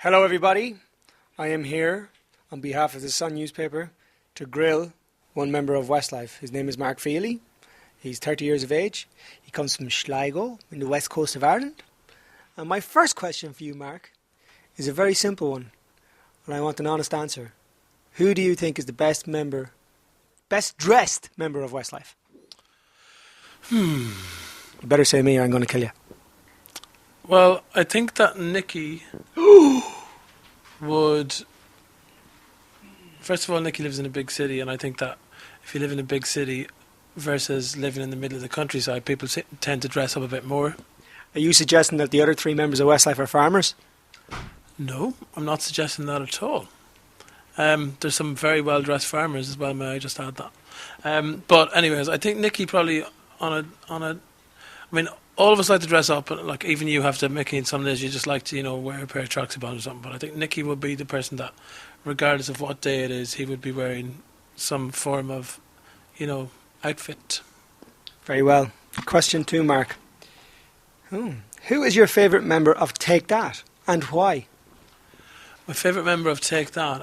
Hello everybody, I am here on behalf of the Sun newspaper to grill one member of Westlife. His name is Mark Feehily. He's 30 years of age. He comes from Sligo in the west coast of Ireland. And my first question for you, Mark, is a very simple one, and I want an honest answer. Who do you think is the best dressed member of Westlife? You better say me or I'm going to kill you. Well, I think that Nikki would... First of all, Nikki lives in a big city, and I think that if you live in a big city versus living in the middle of the countryside, people tend to dress up a bit more. Are you suggesting that the other three members of Westlife are farmers? No, I'm not suggesting that at all. There's some very well-dressed farmers as well, may I just add that. But anyways, I think Nikki probably I mean, all of us like to dress up, and like even you have to, Mickey, and some days you just like to, wear a pair of tracksuit bottoms or something. But I think Nikki would be the person that, regardless of what day it is, he would be wearing some form of, outfit. Very well. Question 2, Mark. Who is your favourite member of Take That, and why? My favourite member of Take That?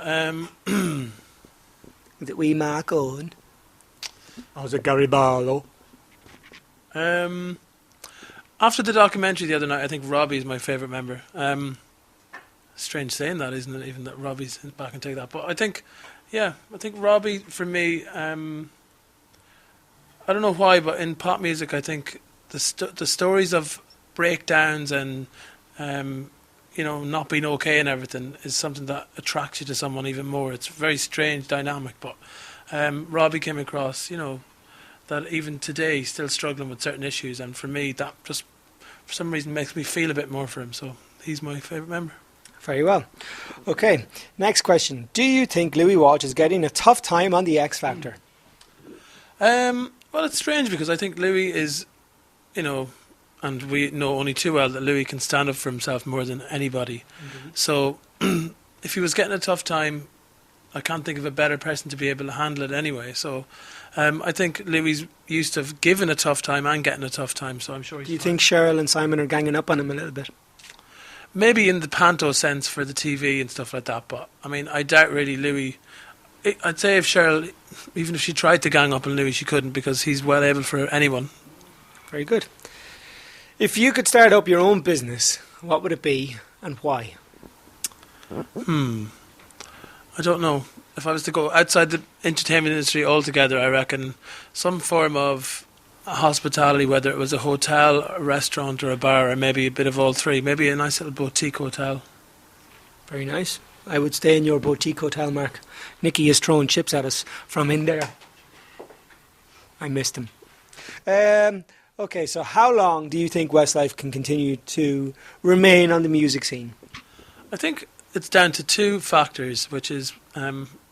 Is it wee Mark Owen? Or is it Gary Barlow? After the documentary the other night, I think Robbie is my favourite member. Strange saying that, isn't it? Even that Robbie's back and Take That. But I think Robbie, for me, I don't know why, but in pop music, I think the stories of breakdowns and, not being okay and everything is something that attracts you to someone even more. It's a very strange dynamic, but Robbie came across, that even today he's still struggling with certain issues, and for me that just for some reason makes me feel a bit more for him, so he's my favourite member. Very well. Okay, next question. Do you think Louis Walsh is getting a tough time on the X Factor? Well, it's strange because I think Louis is, and we know only too well that Louis can stand up for himself more than anybody. Mm-hmm. So if he was getting a tough time, I can't think of a better person to be able to handle it anyway. So I think Louis used to have given a tough time and getting a tough time, so I'm sure he's Do you fine. think Cheryl and Simon are ganging up on him a little bit? Maybe in the panto sense for the TV and stuff like that, but I mean, I doubt really Louis... I'd say if Cheryl, even if she tried to gang up on Louis, she couldn't, because he's well able for anyone. Very good. If you could start up your own business, what would it be and why? I don't know. If I was to go outside the entertainment industry altogether, I reckon some form of hospitality, whether it was a hotel, a restaurant or a bar, or maybe a bit of all three. Maybe a nice little boutique hotel. Very nice. I would stay in your boutique hotel, Mark. Nicky is throwing chips at us from in there. I missed him. Okay, so how long do you think Westlife can continue to remain on the music scene? I think it's down to two factors, which is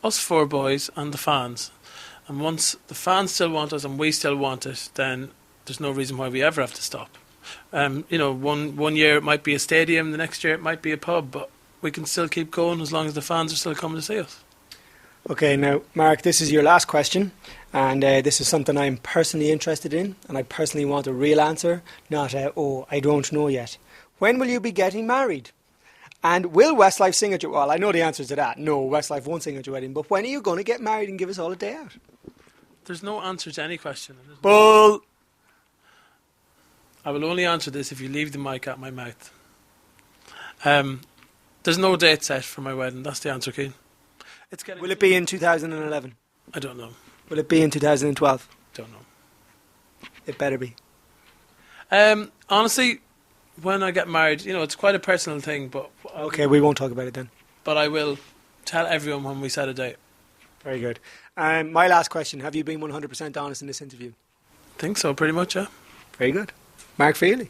us four boys and the fans. And once the fans still want us and we still want it, then there's no reason why we ever have to stop. One year it might be a stadium, the next year it might be a pub, but we can still keep going as long as the fans are still coming to see us. Okay, now, Mark, this is your last question, and this is something I'm personally interested in, and I personally want a real answer, not I don't know yet. When will you be getting married? And will Westlife sing at your... Well, I know the answer to that. No, Westlife won't sing at your wedding. But when are you going to get married and give us all a day out? There's no answer to any question. Bull! I will only answer this if you leave the mic at my mouth. There's no date set for my wedding. That's the answer, Kian. Will it be in 2011? I don't know. Will it be in 2012? Don't know. It better be. Honestly... When I get married, it's quite a personal thing, but... Okay, we won't talk about it then. But I will tell everyone when we set a date. Very good. My last question, have you been 100% honest in this interview? I think so, pretty much, yeah. Very good. Mark Feehily.